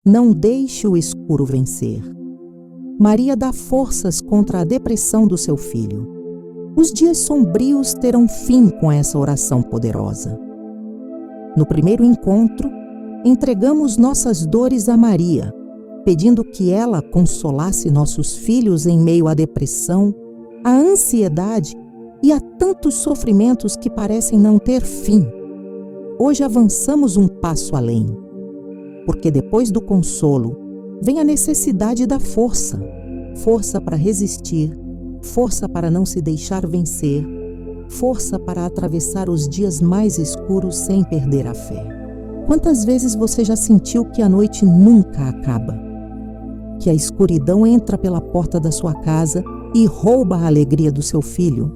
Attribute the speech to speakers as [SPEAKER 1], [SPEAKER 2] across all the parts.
[SPEAKER 1] Não deixe o escuro vencer. Maria dá forças contra a depressão do seu filho. Os dias sombrios terão fim com essa oração poderosa. No primeiro encontro, entregamos nossas dores a Maria, pedindo que ela consolasse nossos filhos em meio à depressão, à ansiedade e a tantos sofrimentos que parecem não ter fim. Hoje avançamos um passo além, porque depois do consolo vem a necessidade da força. Força para resistir, força para não se deixar vencer, força para atravessar os dias mais escuros sem perder a fé. Quantas vezes você já sentiu que a noite nunca acaba? Que a escuridão entra pela porta da sua casa e rouba a alegria do seu filho?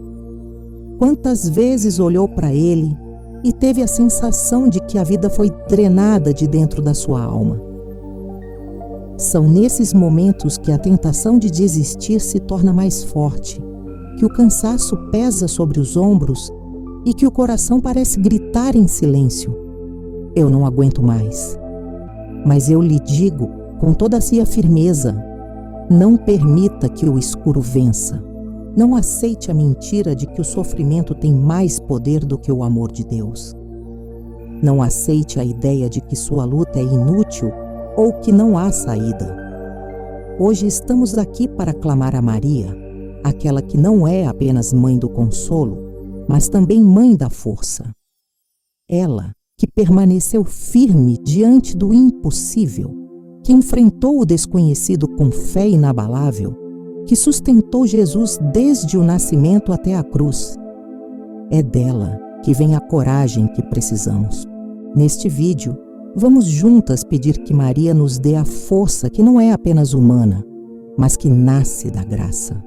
[SPEAKER 1] Quantas vezes olhou para ele e teve a sensação de que a vida foi drenada de dentro da sua alma? São nesses momentos que a tentação de desistir se torna mais forte, que o cansaço pesa sobre os ombros e que o coração parece gritar em silêncio: eu não aguento mais. Mas eu lhe digo com toda a sua firmeza: não permita que o escuro vença. Não aceite a mentira de que o sofrimento tem mais poder do que o amor de Deus. Não aceite a ideia de que sua luta é inútil ou que não há saída. Hoje estamos aqui para clamar a Maria, aquela que não é apenas mãe do consolo, mas também mãe da força. Ela que permaneceu firme diante do impossível, que enfrentou o desconhecido com fé inabalável, que sustentou Jesus desde o nascimento até a cruz. É dela que vem a coragem que precisamos. Neste vídeo, vamos juntas pedir que Maria nos dê a força que não é apenas humana, mas que nasce da graça.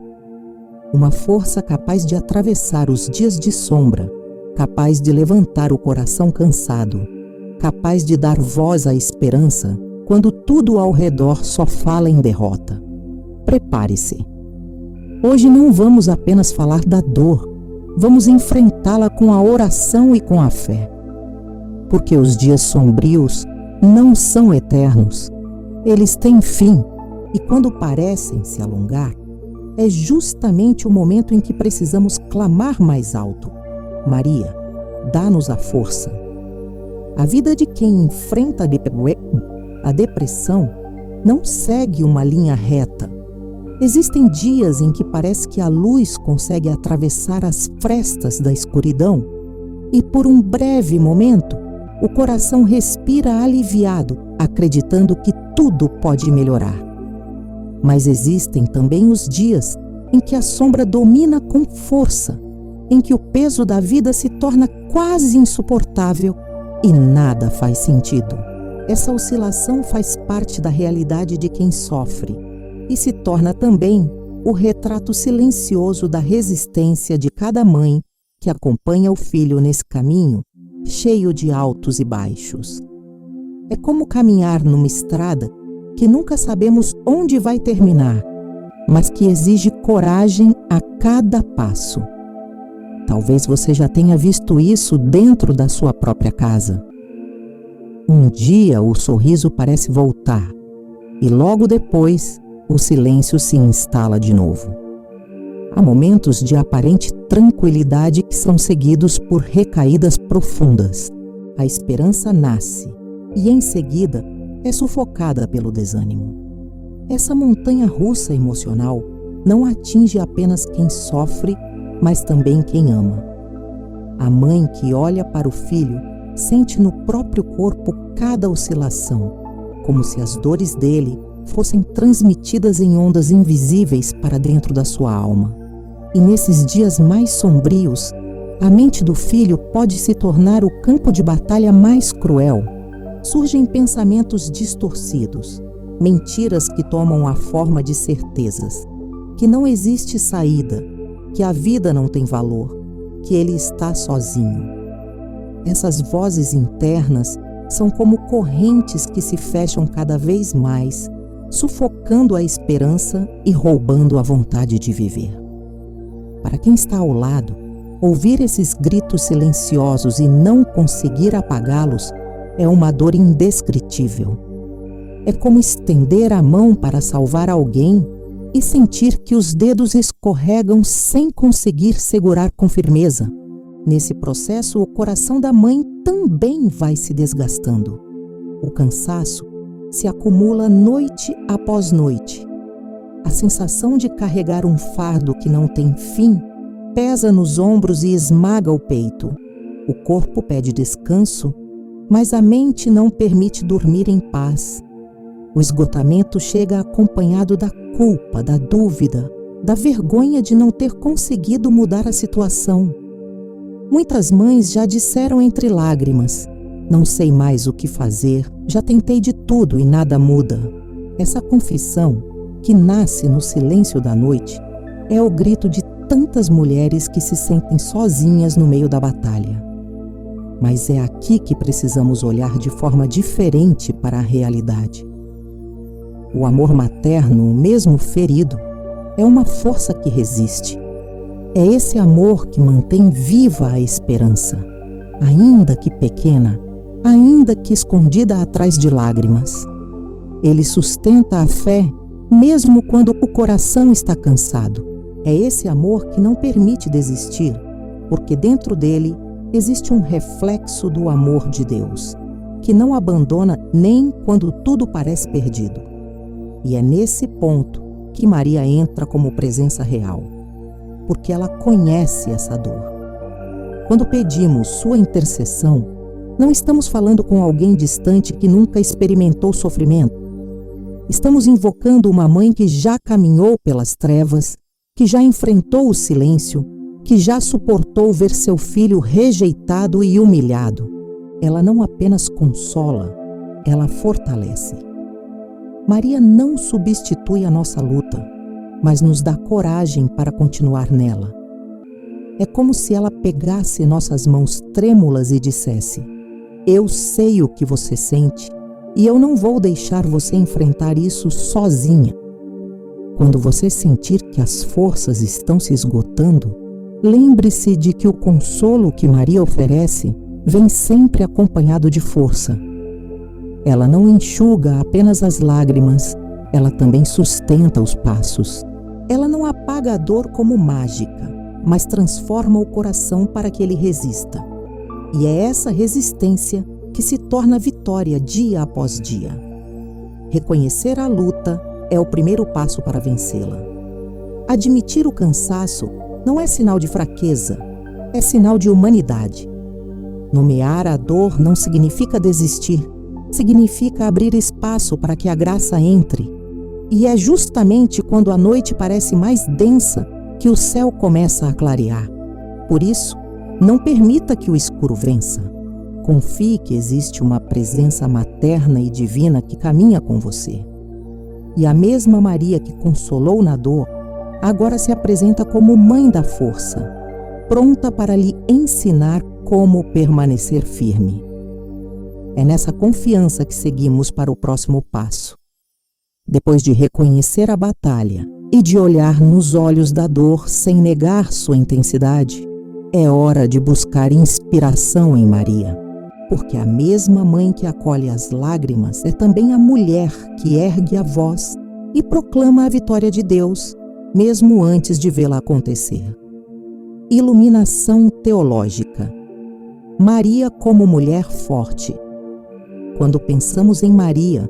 [SPEAKER 1] Uma força capaz de atravessar os dias de sombra, capaz de levantar o coração cansado, capaz de dar voz à esperança quando tudo ao redor só fala em derrota. Prepare-se. Hoje não vamos apenas falar da dor, vamos enfrentá-la com a oração e com a fé. Porque os dias sombrios não são eternos, eles têm fim, e quando parecem se alongar, é justamente o momento em que precisamos clamar mais alto: Maria, dá-nos a força. A vida de quem enfrenta a depressão não segue uma linha reta. Existem dias em que parece que a luz consegue atravessar as frestas da escuridão e, por um breve momento, o coração respira aliviado, acreditando que tudo pode melhorar. Mas existem também os dias em que a sombra domina com força, em que o peso da vida se torna quase insuportável e nada faz sentido. Essa oscilação faz parte da realidade de quem sofre e se torna também o retrato silencioso da resistência de cada mãe que acompanha o filho nesse caminho cheio de altos e baixos. É como caminhar numa estrada que nunca sabemos onde vai terminar, mas que exige coragem a cada passo. Talvez você já tenha visto isso dentro da sua própria casa. Um dia o sorriso parece voltar e logo depois o silêncio se instala de novo. Há momentos de aparente tranquilidade que são seguidos por recaídas profundas. A esperança nasce e, em seguida, é sufocada pelo desânimo. Essa montanha-russa emocional não atinge apenas quem sofre, mas também quem ama. A mãe que olha para o filho sente no próprio corpo cada oscilação, como se as dores dele fossem transmitidas em ondas invisíveis para dentro da sua alma. E nesses dias mais sombrios, a mente do filho pode se tornar o campo de batalha mais cruel. Surgem pensamentos distorcidos, mentiras que tomam a forma de certezas, que não existe saída, que a vida não tem valor, que ele está sozinho. Essas vozes internas são como correntes que se fecham cada vez mais, sufocando a esperança e roubando a vontade de viver. Para quem está ao lado, ouvir esses gritos silenciosos e não conseguir apagá-los é uma dor indescritível. É como estender a mão para salvar alguém e sentir que os dedos escorregam sem conseguir segurar com firmeza. Nesse processo, o coração da mãe também vai se desgastando. O cansaço se acumula noite após noite. A sensação de carregar um fardo que não tem fim pesa nos ombros e esmaga o peito. O corpo pede descanso, mas a mente não permite dormir em paz. O esgotamento chega acompanhado da culpa, da dúvida, da vergonha de não ter conseguido mudar a situação. Muitas mães já disseram entre lágrimas: não sei mais o que fazer, já tentei de tudo e nada muda. Essa confissão, que nasce no silêncio da noite, é o grito de tantas mulheres que se sentem sozinhas no meio da batalha. Mas é aqui que precisamos olhar de forma diferente para a realidade. O amor materno, mesmo ferido, é uma força que resiste. É esse amor que mantém viva a esperança, ainda que pequena, ainda que escondida atrás de lágrimas. Ele sustenta a fé, mesmo quando o coração está cansado. É esse amor que não permite desistir, porque dentro dele existe um reflexo do amor de Deus, que não abandona nem quando tudo parece perdido. E é nesse ponto que Maria entra como presença real, porque ela conhece essa dor. Quando pedimos sua intercessão, não estamos falando com alguém distante que nunca experimentou sofrimento. Estamos invocando uma mãe que já caminhou pelas trevas, que já enfrentou o silêncio, que já suportou ver seu filho rejeitado e humilhado. Ela não apenas consola, ela fortalece. Maria não substitui a nossa luta, mas nos dá coragem para continuar nela. É como se ela pegasse nossas mãos trêmulas e dissesse: eu sei o que você sente e eu não vou deixar você enfrentar isso sozinha. Quando você sentir que as forças estão se esgotando, lembre-se de que o consolo que Maria oferece vem sempre acompanhado de força. Ela não enxuga apenas as lágrimas, ela também sustenta os passos. Ela não apaga a dor como mágica, mas transforma o coração para que ele resista. E é essa resistência que se torna vitória dia após dia. Reconhecer a luta é o primeiro passo para vencê-la. Admitir o cansaço não é sinal de fraqueza, é sinal de humanidade. Nomear a dor não significa desistir, significa abrir espaço para que a graça entre. E é justamente quando a noite parece mais densa que o céu começa a clarear. Por isso, não permita que o escuro vença. Confie que existe uma presença materna e divina que caminha com você. E a mesma Maria que consolou na dor, agora se apresenta como mãe da força, pronta para lhe ensinar como permanecer firme. É nessa confiança que seguimos para o próximo passo. Depois de reconhecer a batalha e de olhar nos olhos da dor sem negar sua intensidade, é hora de buscar inspiração em Maria, porque a mesma mãe que acolhe as lágrimas é também a mulher que ergue a voz e proclama a vitória de Deus, mesmo antes de vê-la acontecer. Iluminação teológica. Maria como mulher forte. Quando pensamos em Maria,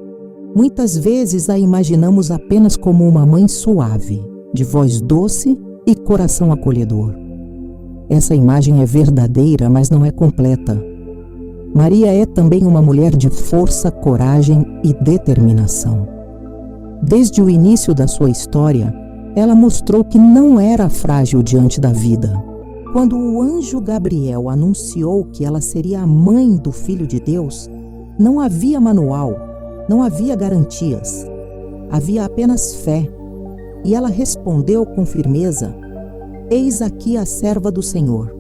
[SPEAKER 1] muitas vezes a imaginamos apenas como uma mãe suave, de voz doce e coração acolhedor. Essa imagem é verdadeira, mas não é completa. Maria é também uma mulher de força, coragem e determinação. Desde o início da sua história, ela mostrou que não era frágil diante da vida. Quando o anjo Gabriel anunciou que ela seria a mãe do Filho de Deus, não havia manual, não havia garantias. Havia apenas fé. E ela respondeu com firmeza: eis aqui a serva do Senhor.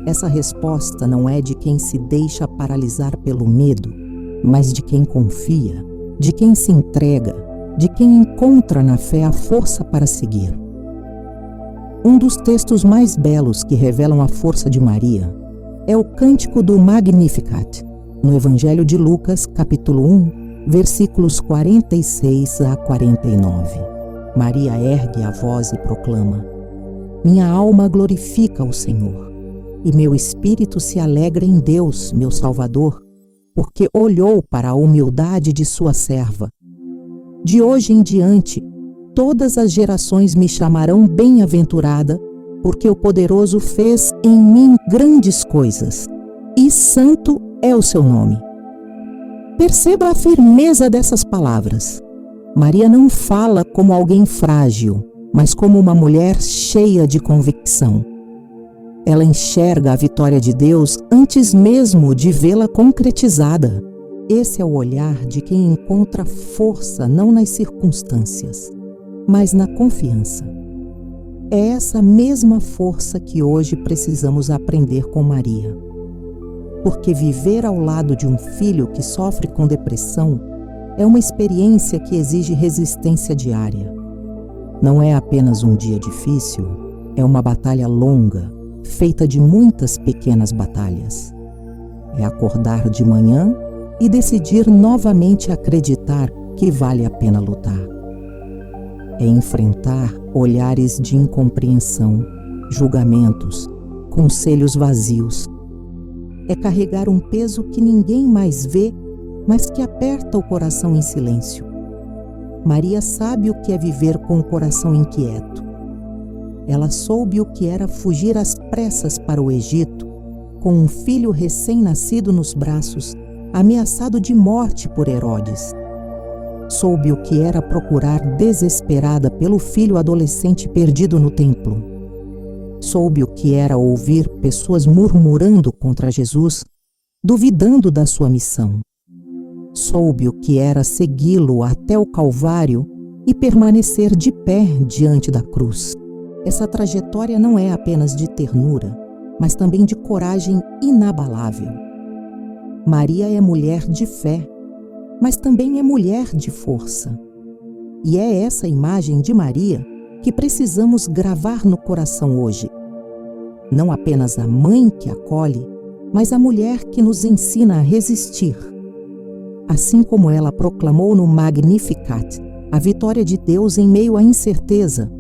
[SPEAKER 1] Essa resposta não é de quem se deixa paralisar pelo medo, mas de quem confia, de quem se entrega, de quem encontra na fé a força para seguir. Um dos textos mais belos que revelam a força de Maria é o cântico do Magnificat, no Evangelho de Lucas, capítulo 1, versículos 46 a 49. Maria ergue a voz e proclama: Minha alma glorifica o Senhor, e meu espírito se alegra em Deus, meu Salvador, porque olhou para a humildade de sua serva. De hoje em diante, todas as gerações me chamarão bem-aventurada, porque o Poderoso fez em mim grandes coisas, e santo é o seu nome. Perceba a firmeza dessas palavras. Maria não fala como alguém frágil, mas como uma mulher cheia de convicção. Ela enxerga a vitória de Deus antes mesmo de vê-la concretizada. Esse é o olhar de quem encontra força não nas circunstâncias, mas na confiança. É essa mesma força que hoje precisamos aprender com Maria. Porque viver ao lado de um filho que sofre com depressão é uma experiência que exige resistência diária. Não é apenas um dia difícil, é uma batalha longa, feita de muitas pequenas batalhas. É acordar de manhã e decidir novamente acreditar que vale a pena lutar. É enfrentar olhares de incompreensão, julgamentos, conselhos vazios. É carregar um peso que ninguém mais vê, mas que aperta o coração em silêncio. Maria sabe o que é viver com o coração inquieto. Ela soube o que era fugir às pressas para o Egito, com um filho recém-nascido nos braços, ameaçado de morte por Herodes. Soube o que era procurar desesperada pelo filho adolescente perdido no templo. Soube o que era ouvir pessoas murmurando contra Jesus, duvidando da sua missão. Soube o que era segui-lo até o Calvário e permanecer de pé diante da cruz. Essa trajetória não é apenas de ternura, mas também de coragem inabalável. Maria é mulher de fé, mas também é mulher de força. E é essa imagem de Maria que precisamos gravar no coração hoje. Não apenas a mãe que acolhe, mas a mulher que nos ensina a resistir. Assim como ela proclamou no Magnificat a vitória de Deus em meio à incerteza,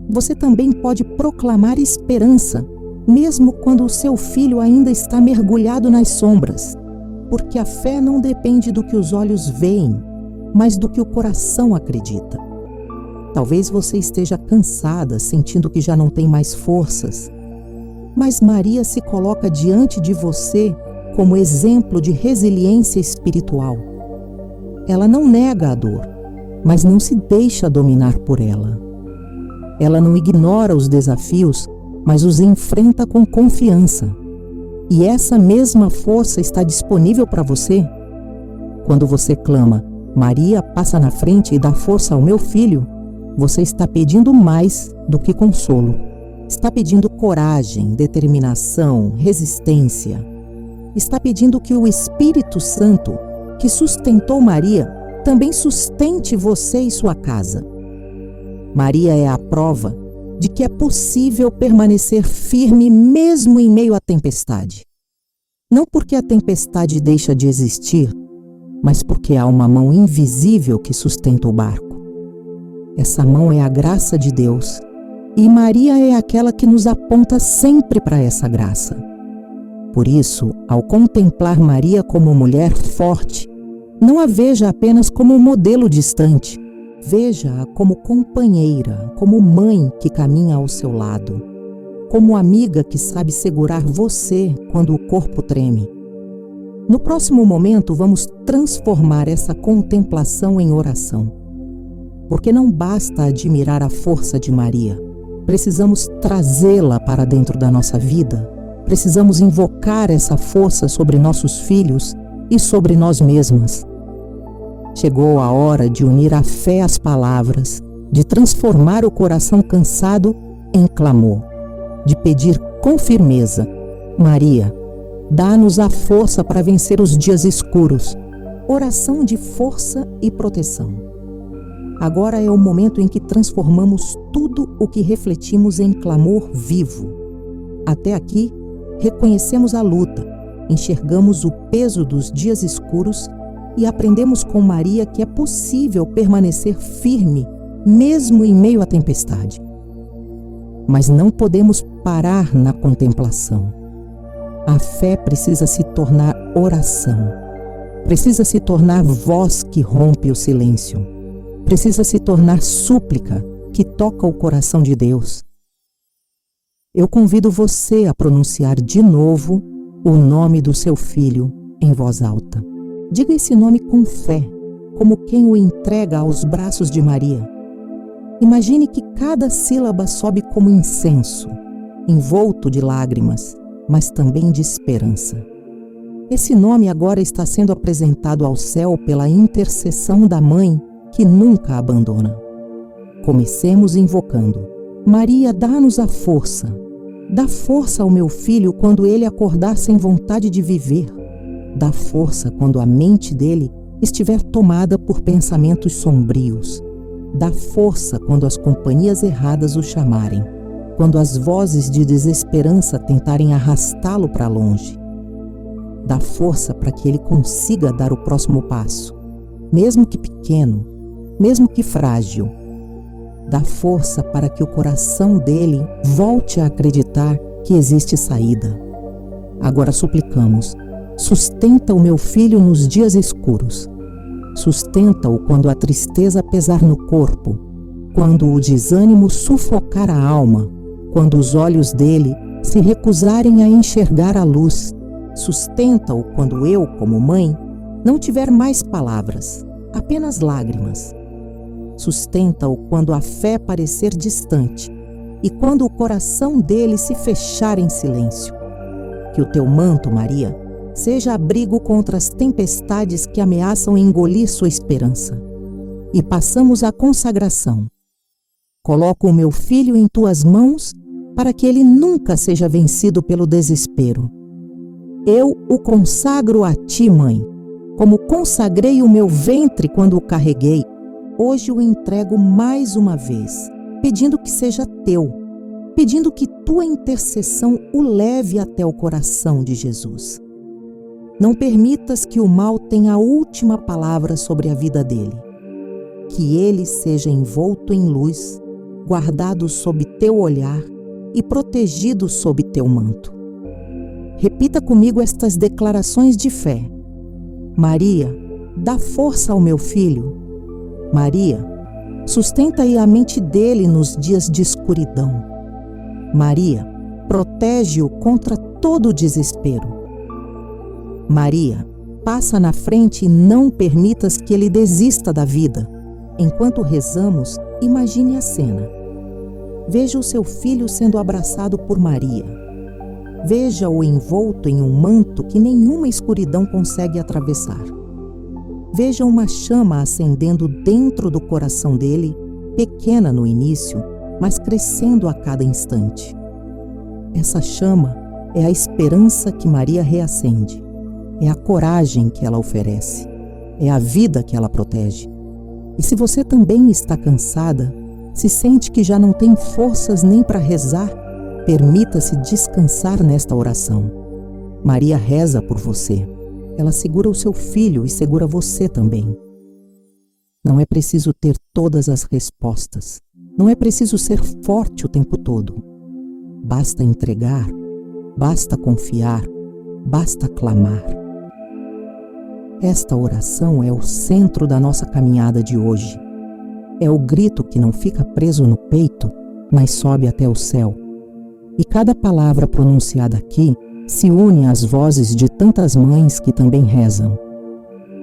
[SPEAKER 1] você também pode proclamar esperança, mesmo quando o seu filho ainda está mergulhado nas sombras, porque a fé não depende do que os olhos veem, mas do que o coração acredita. Talvez você esteja cansada, sentindo que já não tem mais forças, mas Maria se coloca diante de você como exemplo de resiliência espiritual. Ela não nega a dor, mas não se deixa dominar por ela. Ela não ignora os desafios, mas os enfrenta com confiança. E essa mesma força está disponível para você. Quando você clama, Maria passa na frente e dá força ao meu filho, você está pedindo mais do que consolo. Está pedindo coragem, determinação, resistência. Está pedindo que o Espírito Santo, que sustentou Maria, também sustente você e sua casa. Maria é a prova de que é possível permanecer firme mesmo em meio à tempestade. Não porque a tempestade deixa de existir, mas porque há uma mão invisível que sustenta o barco. Essa mão é a graça de Deus, e Maria é aquela que nos aponta sempre para essa graça. Por isso, ao contemplar Maria como mulher forte, não a veja apenas como um modelo distante. Veja-a como companheira, como mãe que caminha ao seu lado, como amiga que sabe segurar você quando o corpo treme. No próximo momento, vamos transformar essa contemplação em oração. Porque não basta admirar a força de Maria, precisamos trazê-la para dentro da nossa vida, precisamos invocar essa força sobre nossos filhos e sobre nós mesmas. Chegou a hora de unir a fé às palavras, de transformar o coração cansado em clamor, de pedir com firmeza: Maria, dá-nos a força para vencer os dias escuros. Oração de força e proteção. Agora é o momento em que transformamos tudo o que refletimos em clamor vivo. Até aqui, reconhecemos a luta, enxergamos o peso dos dias escuros e aprendemos com Maria que é possível permanecer firme mesmo em meio à tempestade. Mas não podemos parar na contemplação. A fé precisa se tornar oração, precisa se tornar voz que rompe o silêncio, precisa se tornar súplica que toca o coração de Deus. Eu convido você a pronunciar de novo o nome do seu filho em voz alta. Diga esse nome com fé, como quem o entrega aos braços de Maria. Imagine que cada sílaba sobe como incenso, envolto de lágrimas, mas também de esperança. Esse nome agora está sendo apresentado ao céu pela intercessão da Mãe que nunca abandona. Comecemos invocando: Maria, dá-nos a força. Dá força ao meu filho quando ele acordar sem vontade de viver. Dá força quando a mente dele estiver tomada por pensamentos sombrios. Dá força quando as companhias erradas o chamarem, quando as vozes de desesperança tentarem arrastá-lo para longe. Dá força para que ele consiga dar o próximo passo, mesmo que pequeno, mesmo que frágil. Dá força para que o coração dele volte a acreditar que existe saída. Agora suplicamos: sustenta o meu filho nos dias escuros. Sustenta-o quando a tristeza pesar no corpo, quando o desânimo sufocar a alma, quando os olhos dele se recusarem a enxergar a luz. Sustenta-o quando eu, como mãe, não tiver mais palavras, apenas lágrimas. Sustenta-o quando a fé parecer distante e quando o coração dele se fechar em silêncio. Que o teu manto, Maria, seja abrigo contra as tempestades que ameaçam engolir sua esperança. E passamos à consagração. Coloco o meu filho em tuas mãos para que ele nunca seja vencido pelo desespero. Eu o consagro a ti, Mãe, como consagrei o meu ventre quando o carreguei. Hoje o entrego mais uma vez, pedindo que seja teu, pedindo que tua intercessão o leve até o coração de Jesus. Não permitas que o mal tenha a última palavra sobre a vida dele. Que ele seja envolto em luz, guardado sob teu olhar e protegido sob teu manto. Repita comigo estas declarações de fé. Maria, dá força ao meu filho. Maria, sustenta a mente dele nos dias de escuridão. Maria, protege-o contra todo o desespero. Maria, passa na frente e não permitas que ele desista da vida. Enquanto rezamos, imagine a cena. Veja o seu filho sendo abraçado por Maria. Veja-o envolto em um manto que nenhuma escuridão consegue atravessar. Veja uma chama acendendo dentro do coração dele, pequena no início, mas crescendo a cada instante. Essa chama é a esperança que Maria reacende. É a coragem que ela oferece. É a vida que ela protege. E se você também está cansada, se sente que já não tem forças nem para rezar, permita-se descansar nesta oração. Maria reza por você. Ela segura o seu filho e segura você também. Não é preciso ter todas as respostas. Não é preciso ser forte o tempo todo. Basta entregar, basta confiar, basta clamar. Esta oração é o centro da nossa caminhada de hoje. É o grito que não fica preso no peito, mas sobe até o céu. E cada palavra pronunciada aqui se une às vozes de tantas mães que também rezam.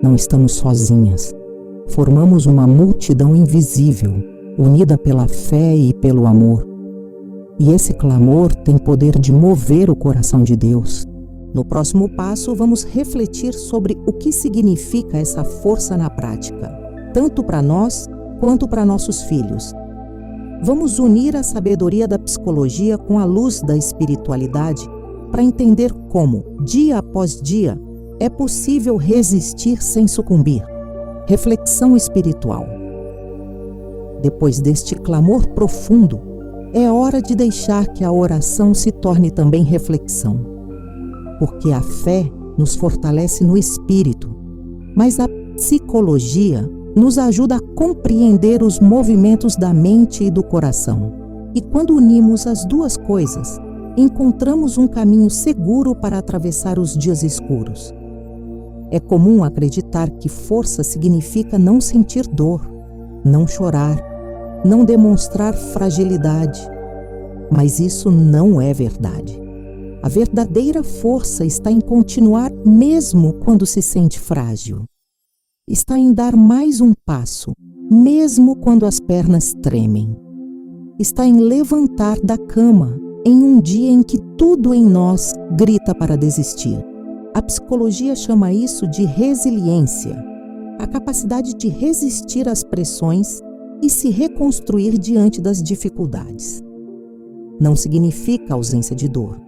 [SPEAKER 1] Não estamos sozinhas. Formamos uma multidão invisível, unida pela fé e pelo amor. E esse clamor tem poder de mover o coração de Deus. No próximo passo, vamos refletir sobre o que significa essa força na prática, tanto para nós quanto para nossos filhos. Vamos unir a sabedoria da psicologia com a luz da espiritualidade para entender como, dia após dia, é possível resistir sem sucumbir. Reflexão espiritual. Depois deste clamor profundo, é hora de deixar que a oração se torne também reflexão. Porque a fé nos fortalece no espírito, mas a Psicologia nos ajuda a compreender os movimentos da mente e do coração. E quando unimos as duas coisas, encontramos um caminho seguro para atravessar os dias escuros. É comum acreditar que força significa não sentir dor, não chorar, não demonstrar fragilidade. Mas isso não é verdade. A verdadeira força está em continuar mesmo quando se sente frágil. Está em dar mais um passo, mesmo quando as pernas tremem. Está em levantar da cama em um dia em que tudo em nós grita para desistir. A psicologia chama isso de resiliência, a capacidade de resistir às pressões e se reconstruir diante das dificuldades. Não significa ausência de dor,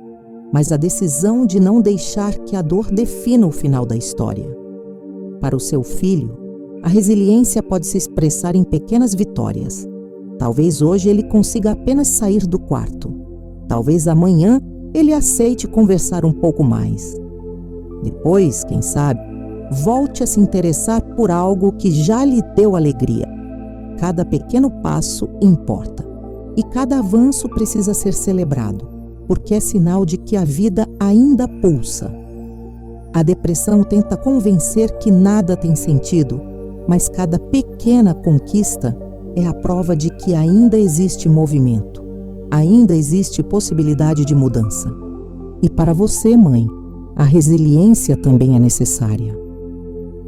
[SPEAKER 1] mas a decisão de não deixar que a dor defina o final da história. Para o seu filho, a resiliência pode se expressar em pequenas vitórias. Talvez hoje ele consiga apenas sair do quarto. Talvez amanhã ele aceite conversar um pouco mais. Depois, quem sabe, volte a se interessar por algo que já lhe deu alegria. Cada pequeno passo importa. E cada avanço precisa ser celebrado, porque é sinal de que a vida ainda pulsa. A depressão tenta convencer que nada tem sentido, mas cada pequena conquista é a prova de que ainda existe movimento, ainda existe possibilidade de mudança. E para você, mãe, a resiliência também é necessária.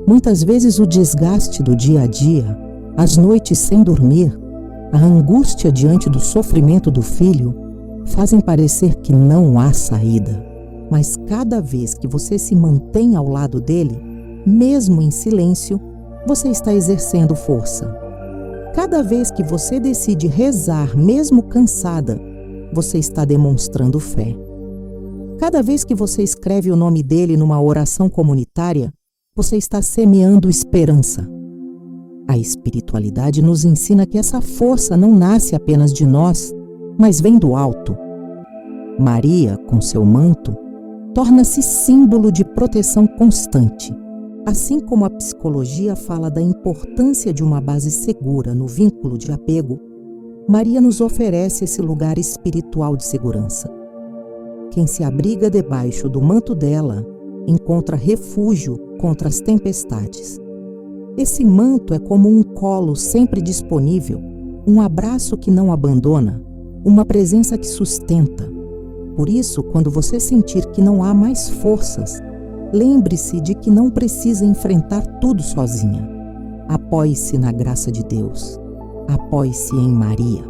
[SPEAKER 1] Muitas vezes o desgaste do dia a dia, as noites sem dormir, a angústia diante do sofrimento do filho, fazem parecer que não há saída. Mas cada vez que você se mantém ao lado dele, mesmo em silêncio, você está exercendo força. Cada vez que você decide rezar, mesmo cansada, você está demonstrando fé. Cada vez que você escreve o nome dele numa oração comunitária, você está semeando esperança. A espiritualidade nos ensina que essa força não nasce apenas de nós, mas vem do alto. Maria, com seu manto, torna-se símbolo de proteção constante. Assim como a psicologia fala da importância de uma base segura no vínculo de apego, Maria nos oferece esse lugar espiritual de segurança. Quem se abriga debaixo do manto dela encontra refúgio contra as tempestades. Esse manto é como um colo sempre disponível, um abraço que não abandona, uma presença que sustenta. Por isso, quando você sentir que não há mais forças, lembre-se de que não precisa enfrentar tudo sozinha. Apoie-se na graça de Deus. Apoie-se em Maria.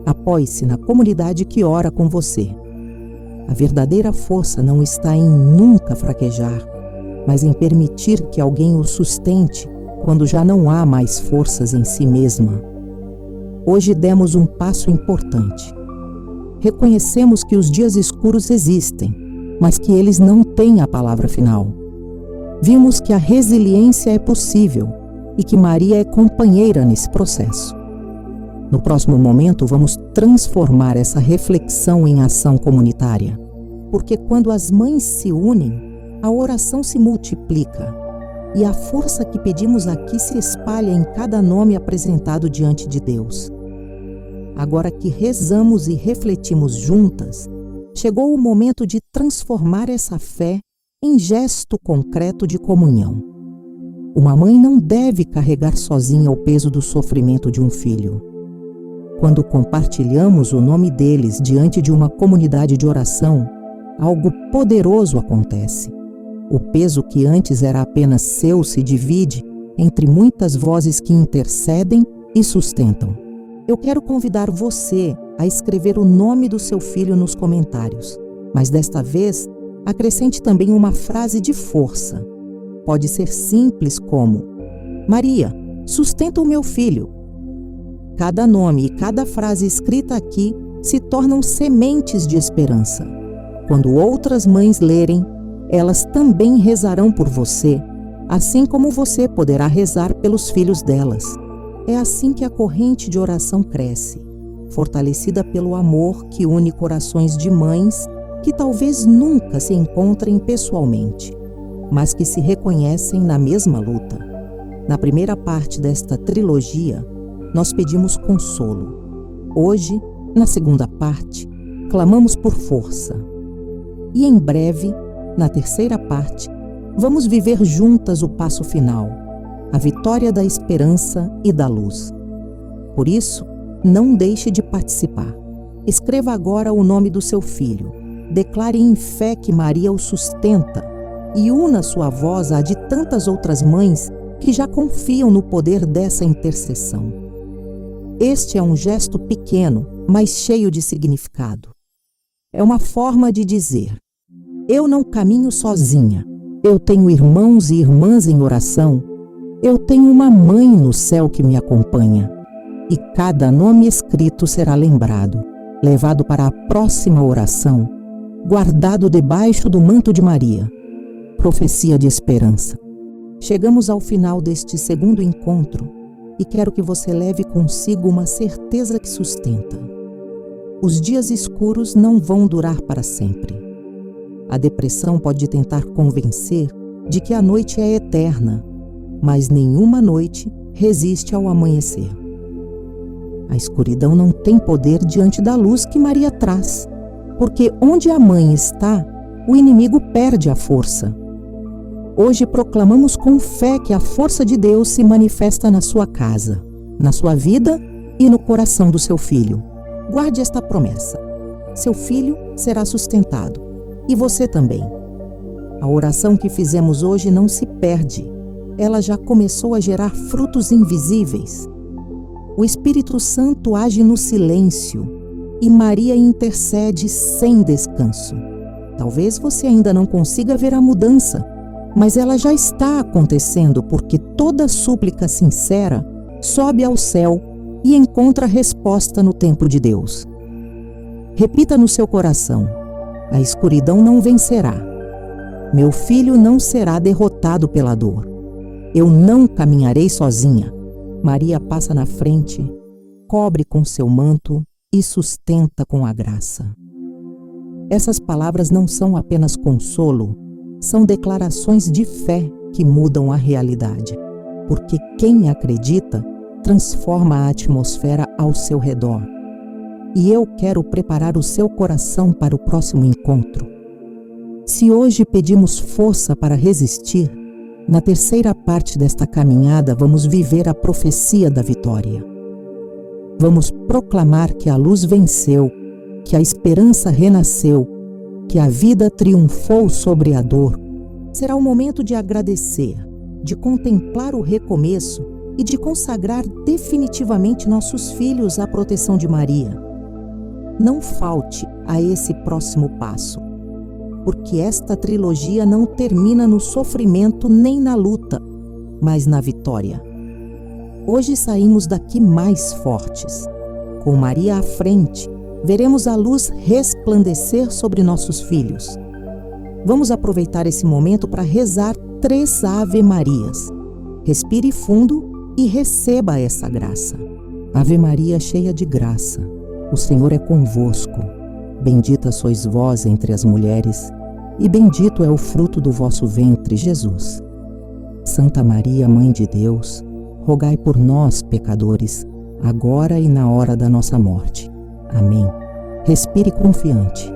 [SPEAKER 1] Apoie-se na comunidade que ora com você. A verdadeira força não está em nunca fraquejar, mas em permitir que alguém o sustente quando já não há mais forças em si mesma. Hoje demos um passo importante. Reconhecemos que os dias escuros existem, mas que eles não têm a palavra final. Vimos que a resiliência é possível e que Maria é companheira nesse processo. No próximo momento, vamos transformar essa reflexão em ação comunitária, porque quando as mães se unem, a oração se multiplica e a força que pedimos aqui se espalha em cada nome apresentado diante de Deus. Agora que rezamos e refletimos juntas, chegou o momento de transformar essa fé em gesto concreto de comunhão. Uma mãe não deve carregar sozinha o peso do sofrimento de um filho. Quando compartilhamos o nome deles diante de uma comunidade de oração, algo poderoso acontece. O peso que antes era apenas seu se divide entre muitas vozes que intercedem e sustentam. Eu quero convidar você a escrever o nome do seu filho nos comentários, mas desta vez acrescente também uma frase de força. Pode ser simples como: Maria, sustenta o meu filho. Cada nome e cada frase escrita aqui se tornam sementes de esperança. Quando outras mães lerem, elas também rezarão por você, assim como você poderá rezar pelos filhos delas. É assim que a corrente de oração cresce, fortalecida pelo amor que une corações de mães que talvez nunca se encontrem pessoalmente, mas que se reconhecem na mesma luta. Na primeira parte desta trilogia, nós pedimos consolo. Hoje, na segunda parte, clamamos por força. E em breve, na terceira parte, vamos viver juntas o passo final, a vitória da esperança e da luz. Por isso, não deixe de participar. Escreva agora o nome do seu filho. Declare em fé que Maria o sustenta e una sua voz à de tantas outras mães que já confiam no poder dessa intercessão. Este é um gesto pequeno, mas cheio de significado. É uma forma de dizer: eu não caminho sozinha, eu tenho irmãos e irmãs em oração, eu tenho uma mãe no céu que me acompanha, e cada nome escrito será lembrado, levado para a próxima oração, guardado debaixo do manto de Maria. Profecia de esperança. Chegamos ao final deste segundo encontro e quero que você leve consigo uma certeza que sustenta. Os dias escuros não vão durar para sempre. A depressão pode tentar convencer de que a noite é eterna, mas nenhuma noite resiste ao amanhecer. A escuridão não tem poder diante da luz que Maria traz, porque onde a mãe está, o inimigo perde a força. Hoje proclamamos com fé que a força de Deus se manifesta na sua casa, na sua vida e no coração do seu filho. Guarde esta promessa. Seu filho será sustentado, e você também. A oração que fizemos hoje não se perde. Ela já começou a gerar frutos invisíveis. O Espírito Santo age no silêncio e Maria intercede sem descanso. Talvez você ainda não consiga ver a mudança, mas ela já está acontecendo porque toda súplica sincera sobe ao céu e encontra resposta no tempo de Deus. Repita no seu coração: a escuridão não vencerá. Meu filho não será derrotado pela dor. Eu não caminharei sozinha. Maria passa na frente, cobre com seu manto e sustenta com a graça. Essas palavras não são apenas consolo, são declarações de fé que mudam a realidade, porque quem acredita transforma a atmosfera ao seu redor. E eu quero preparar o seu coração para o próximo encontro. Se hoje pedimos força para resistir, na terceira parte desta caminhada vamos viver a profecia da vitória. Vamos proclamar que a luz venceu, que a esperança renasceu, que a vida triunfou sobre a dor. Será o momento de agradecer, de contemplar o recomeço e de consagrar definitivamente nossos filhos à proteção de Maria. Não falte a esse próximo passo, porque esta trilogia não termina no sofrimento nem na luta, mas na vitória. Hoje saímos daqui mais fortes. Com Maria à frente, veremos a luz resplandecer sobre nossos filhos. Vamos aproveitar esse momento para rezar 3 Ave Marias. Respire fundo e receba essa graça. Ave Maria, cheia de graça, o Senhor é convosco. Bendita sois vós entre as mulheres, e bendito é o fruto do vosso ventre, Jesus. Santa Maria, Mãe de Deus, rogai por nós, pecadores, agora e na hora da nossa morte. Amém. Respire confiante.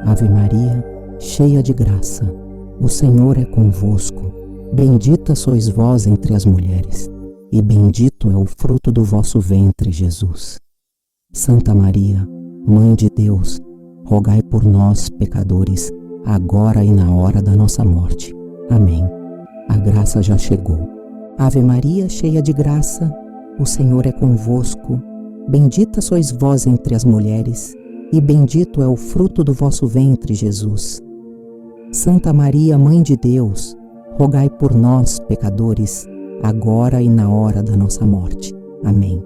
[SPEAKER 1] Ave Maria, cheia de graça, o Senhor é convosco. Bendita sois vós entre as mulheres, e bendito é o fruto do vosso ventre, Jesus. Santa Maria, Mãe de Deus, rogai por nós, pecadores, agora e na hora da nossa morte. Amém. A graça já chegou. Ave Maria, cheia de graça, o Senhor é convosco. Bendita sois vós entre as mulheres, e bendito é o fruto do vosso ventre, Jesus. Santa Maria, Mãe de Deus, rogai por nós, pecadores, agora e na hora da nossa morte. Amém.